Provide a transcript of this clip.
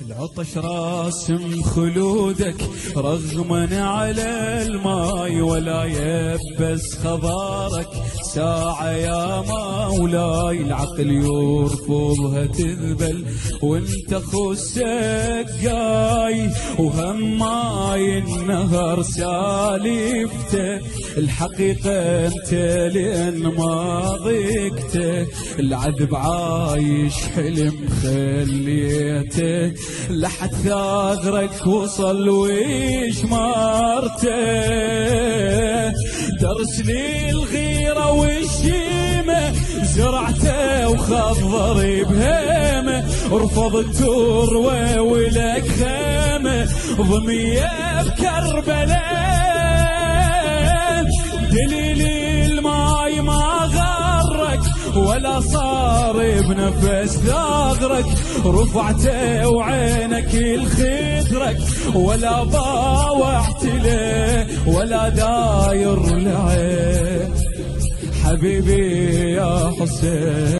العطش راسم خلودك رغما على الماي، ولا يبس خبارك ساعة يا مولاي. العقل يرفضها تذبل وانت خو السقاي، وهماي النهر سالفته الحقيقة انت لان ما ضيقته. العذب عايش حلم خليته لحد ثاغرك وصل ويش مارته. درسني الغيرة والشيمة زرعته وخضر بهيمة، رفض التروى ولك خيمة ضمية بكربلاء. دليل الماي ما غرك ولا صار بنفس ثاغرك، رفعته وعينك الخدرك ولا باوعت له ولا داير العين. حبيبي يا حسين